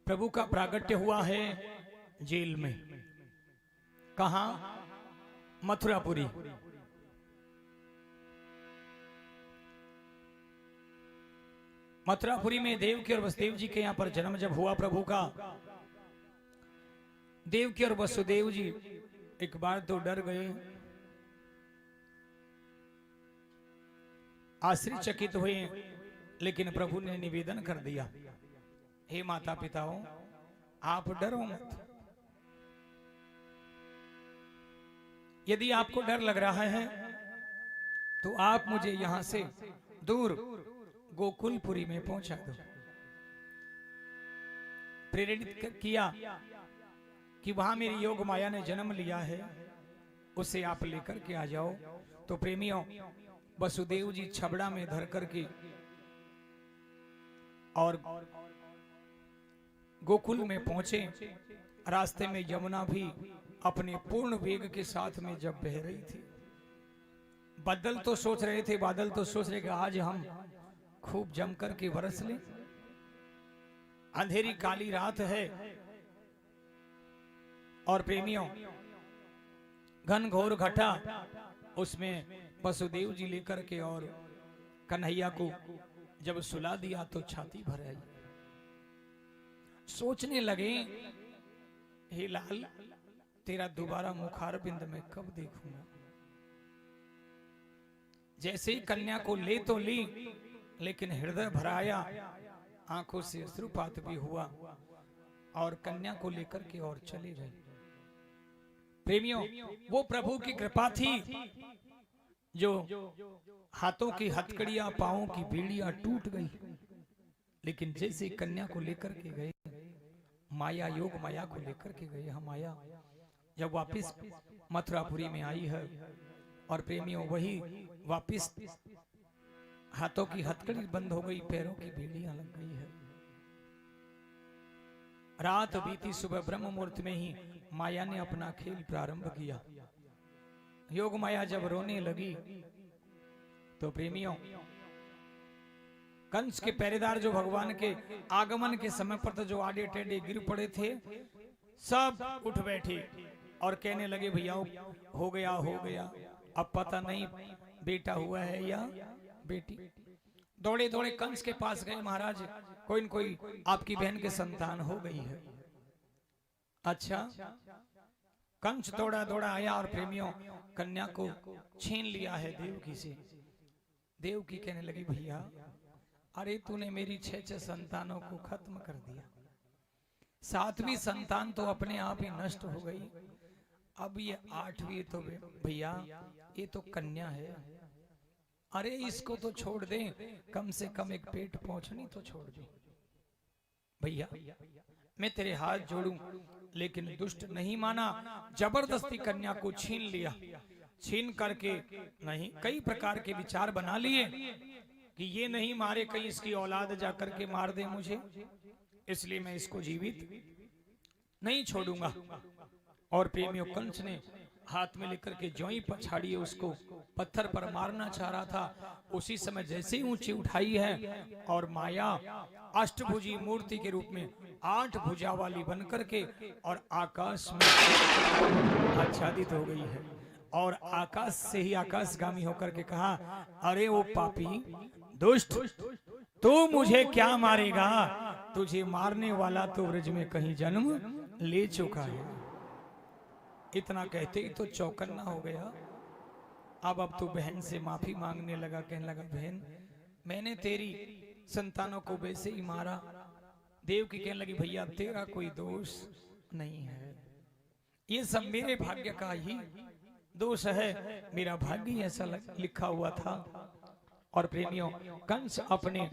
प्रभु का प्रागट्य हुआ है जेल में। कहा? मथुरापुरी। मथुरापुरी में देवकी और वसुदेव जी के यहां पर जन्म जब हुआ प्रभु का, देवकी और वसुदेव जी एक बार तो डर गए, आश्चर्यचकित हुए, लेकिन प्रभु ने निवेदन कर दिया, हे माता पिताओं आप डरो मत। यदि आपको डर लग रहा है तो आप मुझे यहां से दूर गोकुलपुरी में पहुंचा दो। प्रेरित किया कि वहां मेरी योग माया ने जन्म लिया है, उसे आप लेकर के आ जाओ। तो प्रेमियों, वसुदेव जी छबड़ा में धर करके और गोकुल में पहुंचे। रास्ते में यमुना भी अपने पूर्ण वेग के साथ में जब बह रही थी, बादल तो सोच रहे थे कि आज हम खूब जम करके बरस लें। अंधेरी काली रात है और प्रेमियों घन घोर घटा, उसमें वसुदेव जी लेकर के और कन्हैया को जब सुला दिया तो छाती भर आई। सोचने लगे, हे लाल तेरा दोबारा मुखारबिंद में कब देखूंगा। जैसे ही कन्या को ले तो ली, लेकिन हृदय भराया, आंखों से अश्रुपात भी हुआ और कन्या को लेकर के और चले गए। प्रेमियों, वो प्रभु की कृपा थी जो हाथों की हथकड़ियां, पांवों की बेड़ियां टूट गई, लेकिन जैसे कन्या को लेकर के गए, माया, योग माया को लेकर के गए, हम माया जब वापिस मथुरापुरी में आई है और प्रेमियों वही वापिस हाथों की हथकड़ी बंद हो गई, पैरों की बेड़ियां लग गई है। रात बीती, सुबह ब्रह्म मुहूर्त में ही माया ने अपना खेल प्रारंभ किया। योग माया जब रोने लगी तो प्रेमियों कंस के पहरेदार जो भगवान के आगमन के समय पर तो जो आड़े टेढ़े गिर पड़े थे, सब उठ बैठे और कहने लगे, भैया हो गया, अब पता नहीं बेटा हुआ है या बेटी। दौड़े दौड़े कंस के पास गए, महाराज कोई न कोई आपकी बहन के संतान हो गई है। अच्छा, कंस दौड़ा दौड़ा आया और प्रेमियों कन्या को छीन लिया है देवकी से। देवकी कहने लगी, भैया अरे तूने मेरी 6 संतानों को खत्म कर दिया, 7वीं संतान तो अपने आप ही नष्ट हो गई, अब ये 8वीं तो भैया ये तो कन्या है। अरे इसको तो छोड़ दे, कम से कम एक पेट पहुंचनी तो छोड़ दे। भैया मैं तेरे हाथ जोड़ूं, लेकिन दुष्ट नहीं माना, जबरदस्ती कन्या को छीन लिया। छीन करके नहीं, कई प्रकार के विचार बना लिए कि ये नहीं मारे, कहीं इसकी औलाद जाकर के मार दे मुझे, इसलिए मैं इसको जीवित नहीं छोड़ूंगा। और प्रेमियों कंस ने हाथ में लेकर के ज्यों ही पछाड़ी उसको पत्थर पर मारना चाह रहा था, उसी समय जैसे ही ऊंची उठाई है और माया अष्टभुजी मूर्ति के रूप में 8 भुजा वाली बनकर के और आकाश में आच्छादित हो गई है। और आकाश से ही आकाशगामी होकर के कहा, अरे वो पापी दुष्ट, तू मुझे क्या मारेगा, तुझे मारने वाला तो ब्रज में कहीं जन्म ले चुका है। इतना कहते ही तो चौकन्ना हो गया। अब तो बहन से माफी मांगने लगा, कहने लगा, बहन मैंने तेरी संतानों को वैसे ही मारा। देव की कहने लगी, भैया तेरा कोई दोष नहीं है, ये सब मेरे भाग्य का ही दोष है, मेरा भाग्य ऐसा लिखा हुआ था। और प्रेमियों कंस अपने